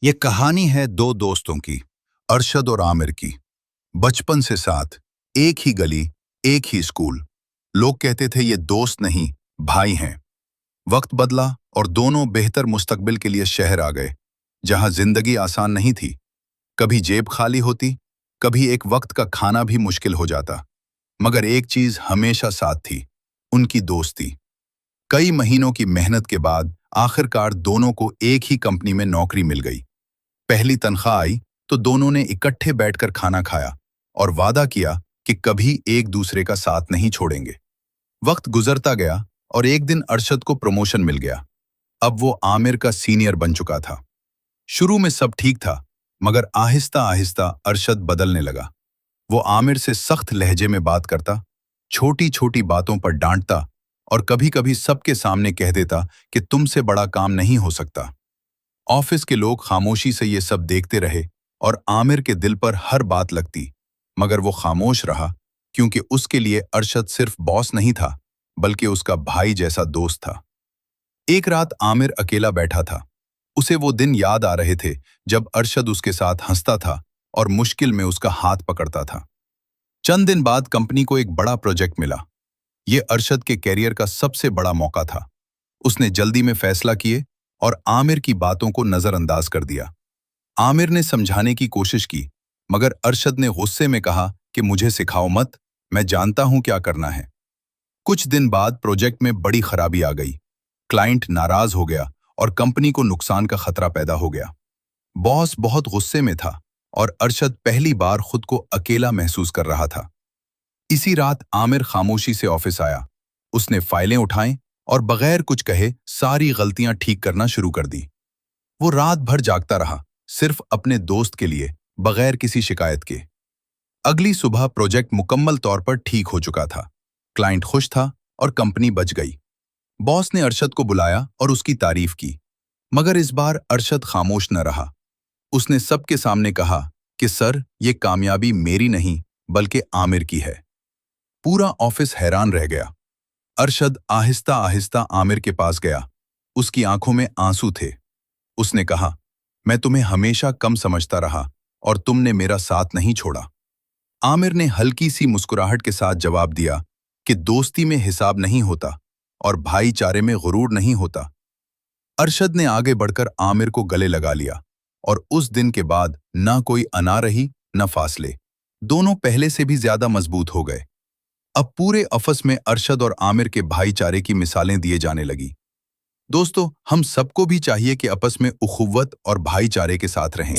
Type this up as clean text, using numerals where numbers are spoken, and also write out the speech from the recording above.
ये कहानी है दो दोस्तों की, अरशद और आमिर की। बचपन से साथ, एक ही गली, एक ही स्कूल। लोग कहते थे ये दोस्त नहीं, भाई हैं। वक्त बदला और दोनों बेहतर मुस्तकबिल के लिए शहर आ गए, जहां जिंदगी आसान नहीं थी। कभी जेब खाली होती, कभी एक वक्त का खाना भी मुश्किल हो जाता। मगर एक चीज हमेशा साथ थी, उनकी दोस्ती। कई महीनों की मेहनत के बाद आखिरकार दोनों को एक ही कंपनी में नौकरी मिल गई। पहली तनख्वाह आई तो दोनों ने इकट्ठे बैठकर खाना खाया और वादा किया कि कभी एक दूसरे का साथ नहीं छोड़ेंगे। वक्त गुजरता गया और एक दिन अरशद को प्रमोशन मिल गया। अब वो आमिर का सीनियर बन चुका था। शुरू में सब ठीक था, मगर आहिस्ता आहिस्ता अरशद बदलने लगा। वो आमिर से सख्त लहजे में बात करता, छोटी छोटी बातों पर डांटता और कभी-कभी सबके सामने कह देता कि तुमसे बड़ा काम नहीं हो सकता। ऑफिस के लोग खामोशी से ये सब देखते रहे और आमिर के दिल पर हर बात लगती, मगर वो खामोश रहा, क्योंकि उसके लिए अरशद सिर्फ बॉस नहीं था, बल्कि उसका भाई जैसा दोस्त था। एक रात आमिर अकेला बैठा था। उसे वो दिन याद आ रहे थे जब अरशद उसके साथ हंसता था और मुश्किल में उसका हाथ पकड़ता था। चंद दिन बाद कंपनी को एक बड़ा प्रोजेक्ट मिला। ये अरशद के कैरियर का सबसे बड़ा मौका था। उसने जल्दी में फैसला किए और आमिर की बातों को नजरअंदाज कर दिया। आमिर ने समझाने की कोशिश की, मगर अरशद ने गुस्से में कहा कि मुझे सिखाओ मत, मैं जानता हूं क्या करना है। कुछ दिन बाद प्रोजेक्ट में बड़ी खराबी आ गई। क्लाइंट नाराज हो गया और कंपनी को नुकसान का खतरा पैदा हो गया। बॉस बहुत गुस्से में था और अरशद पहली बार खुद को अकेला महसूस कर रहा था। इसी रात आमिर खामोशी से ऑफिस आया। उसने फाइलें उठाएं और बगैर कुछ कहे सारी गलतियां ठीक करना शुरू कर दी। वो रात भर जागता रहा, सिर्फ अपने दोस्त के लिए, बगैर किसी शिकायत के। अगली सुबह प्रोजेक्ट मुकम्मल तौर पर ठीक हो चुका था। क्लाइंट खुश था और कंपनी बच गई। बॉस ने अरशद को बुलाया और उसकी तारीफ की, मगर इस बार अरशद खामोश न रहा। उसने सबके सामने कहा कि सर, ये कामयाबी मेरी नहीं, बल्कि आमिर की है। पूरा ऑफिस हैरान रह गया। अरशद आहिस्ता आहिस्ता आमिर के पास गया। उसकी आंखों में आंसू थे। उसने कहा, मैं तुम्हें हमेशा कम समझता रहा और तुमने मेरा साथ नहीं छोड़ा। आमिर ने हल्की सी मुस्कुराहट के साथ जवाब दिया कि दोस्ती में हिसाब नहीं होता और भाईचारे में गुरूर नहीं होता। अरशद ने आगे बढ़कर आमिर को गले लगा लिया और उस दिन के बाद ना कोई अनारही न फासले। दोनों पहले से भी ज्यादा मजबूत हो गए। अब पूरे ऑफिस में अरशद और आमिर के भाईचारे की मिसालें दिए जाने लगी। दोस्तों, हम सबको भी चाहिए कि आपस में उखुव्वत और भाईचारे के साथ रहें।